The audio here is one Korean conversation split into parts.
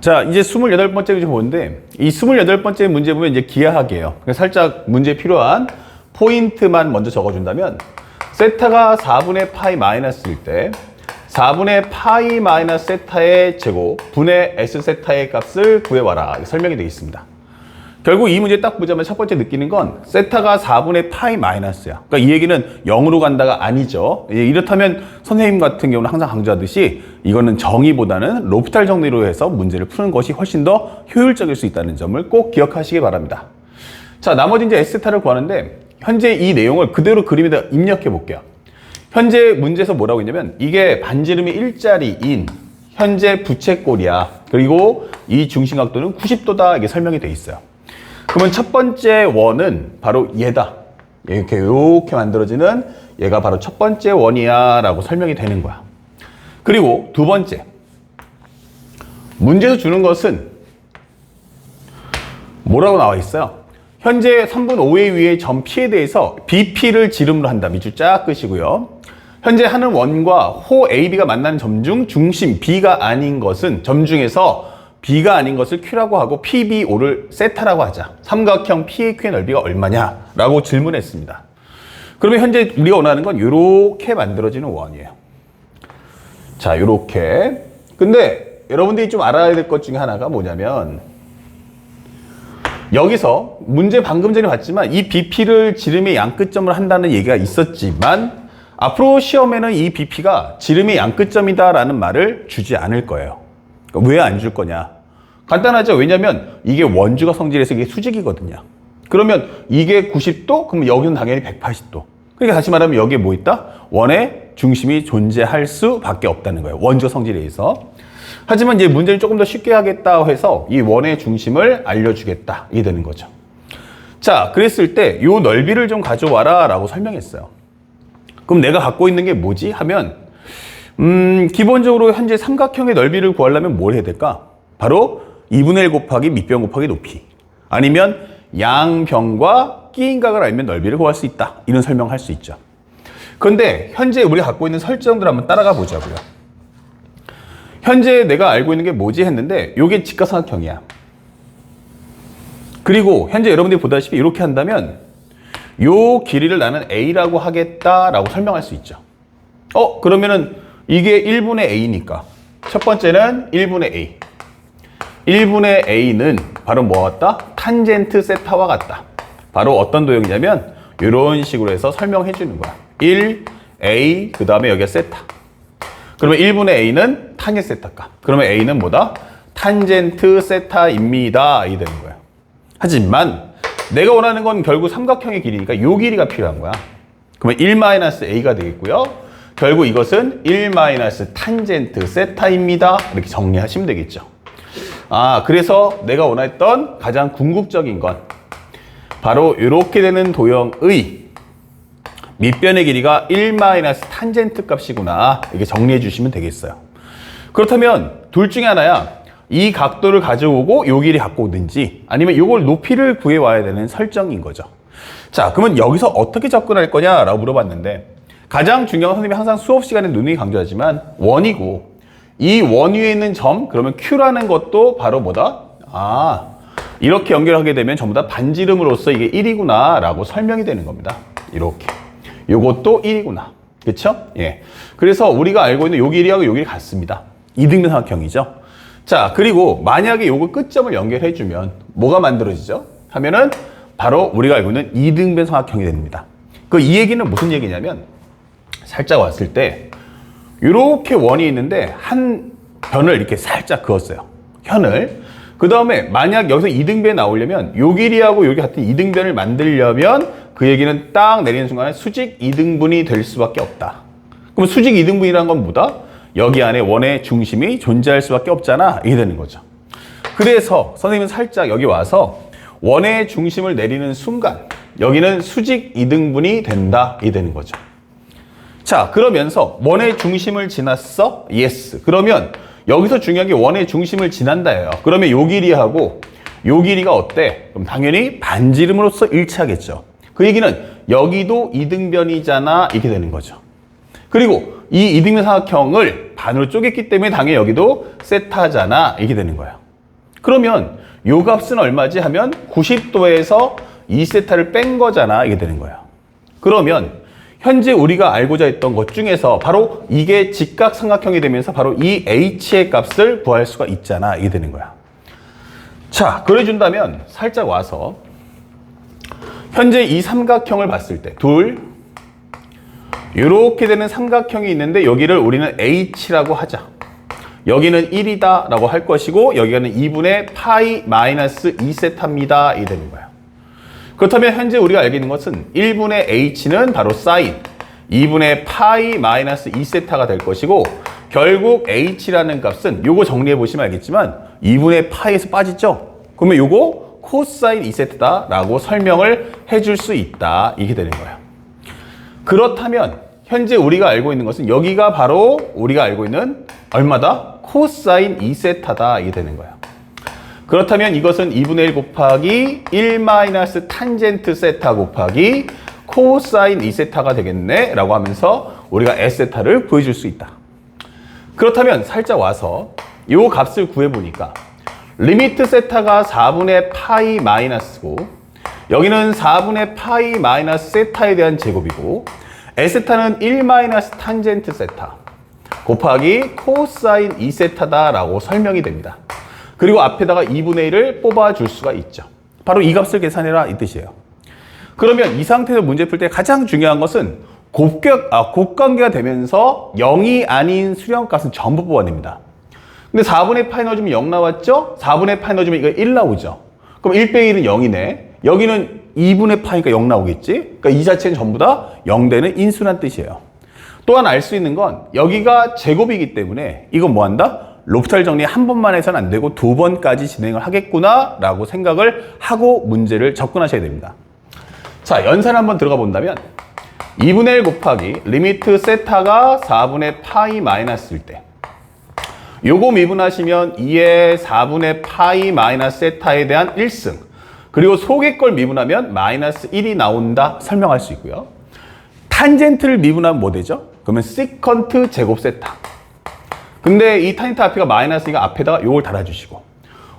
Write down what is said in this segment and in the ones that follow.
자, 이제 28번째 문제 보는데, 이 28번째 문제 보면 이제 기하학이에요. 그래서 살짝 문제에 필요한 포인트만 먼저 적어준다면, 세타가 4분의 파이 마이너스일 때, 4분의 파이 마이너스 세타의 제곱, 분의 S 세타의 값을 구해와라. 이렇게 설명이 되어 있습니다. 결국 이 문제 딱 보자면 첫 번째 느끼는 건 세타가 4분의 파이 마이너스야. 그러니까 이 얘기는 0으로 간다가 아니죠. 이렇다면 선생님 같은 경우는 항상 강조하듯이 이거는 정의보다는 로피탈 정리로 해서 문제를 푸는 것이 훨씬 더 효율적일 수 있다는 점을 꼭 기억하시기 바랍니다. 자, 나머지 이제 S세타를 구하는데 현재 이 내용을 그대로 그림에다 입력해 볼게요. 현재 문제에서 뭐라고 했냐면 이게 반지름이 1짜리인 현재 부채꼴이야. 그리고 이 중심각도는 90도다. 이게 설명이 돼 있어요. 그러면 첫 번째 원은 바로 얘다. 이렇게 만들어지는 얘가 바로 첫 번째 원이야 라고 설명이 되는 거야. 그리고 두 번째, 문제에서 주는 것은 뭐라고 나와 있어요? 현재 3분 5의 위의 점 P에 대해서 BP를 지름으로 한다. 밑줄 쫙 끄시고요. 현재 하는 원과 호 AB가 만나는 점 중 중심 B가 아닌 것은 점 중에서 B가 아닌 것을 Q라고 하고 PBO를 세타라고 하자. 삼각형 PAQ의 넓이가 얼마냐? 라고 질문했습니다. 그러면 현재 우리가 원하는 건 이렇게 만들어지는 원이에요. 자, 이렇게. 근데 여러분들이 좀 알아야 될 것 중에 하나가 뭐냐면 여기서 문제 방금 전에 봤지만 이 BP를 지름의 양끝점을 한다는 얘기가 있었지만 앞으로 시험에는 이 BP가 지름의 양끝점이다라는 말을 주지 않을 거예요. 왜 안 줄 거냐? 간단하죠. 왜냐면 이게 원주가 성질해서 이게 수직이거든요. 그러면 이게 90도? 그럼 여기는 당연히 180도. 그러니까 다시 말하면 여기에 뭐 있다? 원의 중심이 존재할 수밖에 없다는 거예요. 원주가 성질에 의해서. 하지만 이제 문제를 조금 더 쉽게 하겠다 해서 이 원의 중심을 알려주겠다. 이게 되는 거죠. 자, 그랬을 때 이 넓이를 좀 가져와라 라고 설명했어요. 그럼 내가 갖고 있는 게 뭐지? 하면 기본적으로 현재 삼각형의 넓이를 구하려면 뭘 해야 될까? 바로 2분의 1 곱하기 밑변 곱하기 높이. 아니면 양변과 끼인각을 알면 넓이를 구할 수 있다. 이런 설명을 할 수 있죠. 그런데 현재 우리가 갖고 있는 설정들 한번 따라가 보자고요. 현재 내가 알고 있는 게 뭐지 했는데 이게 직각삼각형이야. 그리고 현재 여러분들이 보다시피 이렇게 한다면 요 길이를 나는 A라고 하겠다라고 설명할 수 있죠. 그러면은 이게 1분의 A니까 첫 번째는 1분의 A. 1분의 A는 바로 뭐와 같다? 탄젠트 세타와 같다. 바로 어떤 도형이냐면 이런 식으로 해서 설명해 주는 거야. 1A 그 다음에 여기가 세타. 그러면 1분의 A는 탄젠트 세타 값. 그러면 A는 뭐다? 탄젠트 세타입니다. 이 되는 거야. 하지만 내가 원하는 건 결국 삼각형의 길이니까 이 길이가 필요한 거야. 그러면 1-A가 되겠고요. 결국 이것은 1-탄젠트 세타입니다. 이렇게 정리하시면 되겠죠. 그래서 내가 원했던 가장 궁극적인 건 바로 이렇게 되는 도형의 밑변의 길이가 1-탄젠트 값이구나. 이렇게 정리해 주시면 되겠어요. 그렇다면 둘 중에 하나야. 이 각도를 가져오고 요 길이 갖고 오든지 아니면 요걸 높이를 구해와야 되는 설정인 거죠. 자, 그러면 여기서 어떻게 접근할 거냐라고 물어봤는데 가장 중요한 건 선생님이 항상 수업 시간에 누누이 강조하지만 원이고 이 원 위에 있는 점 그러면 Q라는 것도 바로 뭐다? 이렇게 연결하게 되면 전부 다 반지름으로서 이게 1이구나 라고 설명이 되는 겁니다. 이렇게. 요것도 1이구나. 그쵸? 예. 그래서 우리가 알고 있는 요 길이하고 요 길이 같습니다. 이등변 삼각형이죠. 자, 그리고 만약에 요거 끝점을 연결해주면 뭐가 만들어지죠? 하면은 바로 우리가 알고 있는 이등변 삼각형이 됩니다. 이 얘기는 무슨 얘기냐면 살짝 왔을 때 이렇게 원이 있는데 한 변을 이렇게 살짝 그었어요. 현을. 그 다음에 만약 여기서 이등변이 나오려면 요 길이하고 여기 같은 이등변을 만들려면 그 얘기는 딱 내리는 순간에 수직 이등분이 될 수밖에 없다. 그럼 수직 이등분이란 건 뭐다? 여기 안에 원의 중심이 존재할 수밖에 없잖아. 이게 되는 거죠. 그래서 선생님은 살짝 여기 와서 원의 중심을 내리는 순간 여기는 수직 이등분이 된다. 이게 되는 거죠. 자, 그러면서 원의 중심을 지났어? 예스. 그러면 여기서 중요한 게 원의 중심을 지난다예요. 그러면 요 길이하고 요 길이가 어때? 그럼 당연히 반지름으로서 일치하겠죠. 그 얘기는 여기도 이등변이잖아. 이렇게 되는 거죠. 그리고 이 이등변 삼각형을 반으로 쪼갰기 때문에 당연히 여기도 세타잖아. 이렇게 되는 거예요. 그러면 요 값은 얼마지 하면 90도에서 2세타를 뺀 거잖아. 이게 되는 거예요. 그러면 현재 우리가 알고자 했던 것 중에서 바로 이게 직각삼각형이 되면서 바로 이 h의 값을 구할 수가 있잖아. 이게 되는 거야. 자, 그래준다면 살짝 와서 현재 이 삼각형을 봤을 때 이렇게 되는 삼각형이 있는데 여기를 우리는 h라고 하자. 여기는 1이다 라고 할 것이고 여기는 2분의 파이 마이너스 2세타입니다. 이게 되는 거야. 그렇다면 현재 우리가 알게 있는 것은 1분의 h는 바로 사인 2분의 파이 마이너스 2세타가 될 것이고 결국 h라는 값은 요거 정리해 보시면 알겠지만 2분의 파이에서 빠지죠? 그러면 요거 코사인 2세타다 라고 설명을 해줄 수 있다. 이게 되는 거예요. 그렇다면 현재 우리가 알고 있는 것은 여기가 바로 우리가 알고 있는 얼마다? 코사인 2세타다. 이게 되는 거예요. 그렇다면 이것은 2분의 1 곱하기 1 마이너스 탄젠트 세타 곱하기 코사인 2세타가 되겠네 라고 하면서 우리가 S세타를 구해줄 수 있다. 그렇다면 살짝 와서 이 값을 구해보니까 리미트 세타가 4분의 파이 마이너스고 여기는 4분의 파이 마이너스 세타에 대한 제곱이고 S세타는 1 마이너스 탄젠트 세타 곱하기 코사인 2세타다 라고 설명이 됩니다. 그리고 앞에다가 2분의 1을 뽑아줄 수가 있죠. 바로 이 값을 계산해라 이 뜻이에요. 그러면 이 상태에서 문제 풀 때 가장 중요한 것은 곱관계가 되면서 0이 아닌 수렴값은 전부 뽑아냅니다. 근데 4분의 파이 넣어주면 0 나왔죠? 4분의 파이 넣어주면 이거 1 나오죠? 그럼 1 빼기 1은 0이네. 여기는 2분의 파이니까 0 나오겠지? 그러니까 이 자체는 전부 다 0되는 인수란 뜻이에요. 또한 알 수 있는 건 여기가 제곱이기 때문에 이건 뭐 한다? 롭탈 정리 한 번만 해서는 안 되고 두 번까지 진행을 하겠구나 라고 생각을 하고 문제를 접근하셔야 됩니다. 자, 연산 한번 들어가 본다면 2분의 1 곱하기 리미트 세타가 4분의 파이 마이너스일 때 요거 미분하시면 2의 4분의 파이 마이너스 세타에 대한 1승 그리고 속의 걸 미분하면 마이너스 1이 나온다 설명할 수 있고요. 탄젠트를 미분하면 뭐 되죠? 그러면 시컨트 제곱 세타. 근데 이 탄젠트 앞에가 마이너스니까 앞에다가 요걸 달아주시고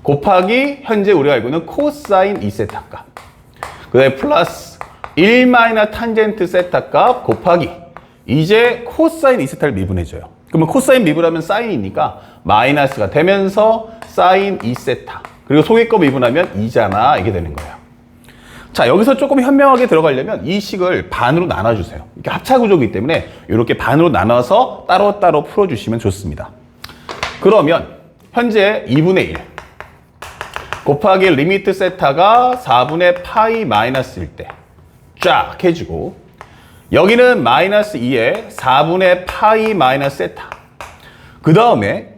곱하기 현재 우리가 알고 있는 코사인 2세타 값. 그 다음에 플러스 1 마이너스 탄젠트 세타 값 곱하기 이제 코사인 2세타를 미분해줘요. 그러면 코사인 미분하면 사인이니까 마이너스가 되면서 사인 2세타 그리고 속의 거 미분하면 2잖아. 이게 되는 거예요. 자, 여기서 조금 현명하게 들어가려면 이 식을 반으로 나눠주세요. 이렇게 합차구조이기 때문에 이렇게 반으로 나눠서 따로따로 풀어주시면 좋습니다. 그러면 현재 2분의 1 곱하기 리미트 세타가 4분의 파이 마이너스일 때 쫙 해주고 여기는 마이너스 2에 4분의 파이 마이너스 세타 그 다음에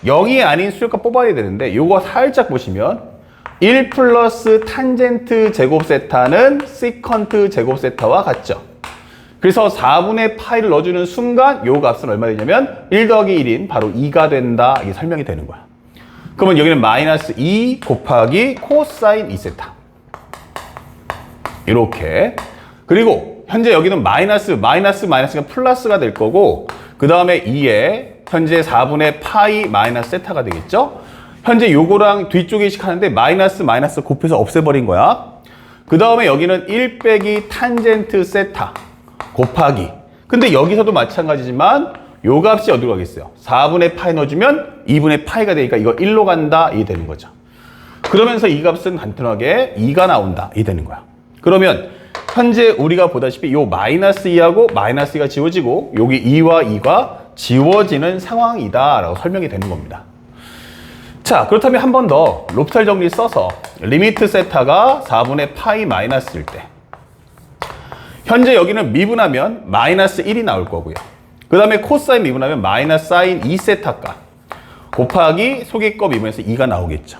0이 아닌 수열값 뽑아야 되는데 이거 살짝 보시면 1 플러스 탄젠트 제곱 세타는 시컨트 제곱 세타와 같죠. 그래서 4분의 파이를 넣어주는 순간 요 값은 얼마 되냐면 1 더하기 1인 바로 2가 된다. 이게 설명이 되는 거야. 그러면 여기는 마이너스 2 곱하기 코사인 2세타. 이렇게. 그리고 현재 여기는 마이너스가 플러스가 될 거고 그 다음에 2에 현재 4분의 파이 마이너스 세타가 되겠죠. 현재 요거랑 뒤쪽에 식하는데 마이너스 곱해서 없애버린 거야. 그 다음에 여기는 1 빼기 탄젠트 세타 곱하기 근데 여기서도 마찬가지지만 요 값이 어디로 가겠어요? 4분의 파이 넣어주면 2분의 파이가 되니까 이거 1로 간다 이 되는 거죠. 그러면서 이 값은 간단하게 2가 나온다 이 되는 거야. 그러면 현재 우리가 보다시피 요 마이너스 2하고 마이너스 2가 지워지고 여기 2와 2가 지워지는 상황이다 라고 설명이 되는 겁니다. 자, 그렇다면 한 번 더 롭탈 정리 써서 리미트 세타가 4분의 파이 마이너스일 때 현재 여기는 미분하면 마이너스 1이 나올 거고요. 그 다음에 코사인 미분하면 마이너스 사인 2세타 값 곱하기 속의 거 미분해서 2가 나오겠죠.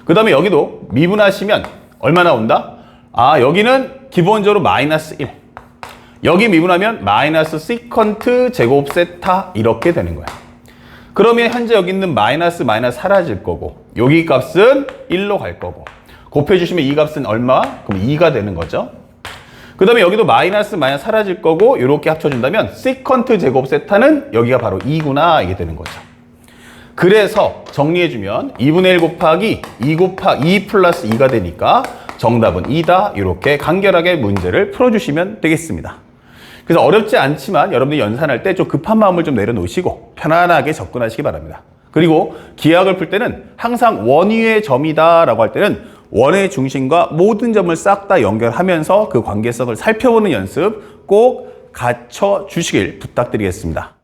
그 다음에 여기도 미분하시면 얼마 나온다? 아, 여기는 기본적으로 마이너스 1 여기 미분하면 마이너스 시컨트 제곱 세타 이렇게 되는 거야. 그러면 현재 여기 있는 마이너스 사라질 거고 여기 값은 1로 갈 거고 곱해주시면 이 값은 얼마? 그럼 2가 되는 거죠. 그 다음에 여기도 마이너스 사라질 거고 이렇게 합쳐준다면 시컨트 제곱 세타는 여기가 바로 2구나 이게 되는 거죠. 그래서 정리해주면 2분의 1 곱하기 2 플러스 2가 되니까 정답은 2다. 이렇게 간결하게 문제를 풀어주시면 되겠습니다. 그래서 어렵지 않지만 여러분들이 연산할 때 좀 급한 마음을 좀 내려놓으시고 편안하게 접근하시기 바랍니다. 그리고 기하학을 풀 때는 항상 원위의 점이다 라고 할 때는 원의 중심과 모든 점을 싹 다 연결하면서 그 관계성을 살펴보는 연습 꼭 갖춰 주시길 부탁드리겠습니다.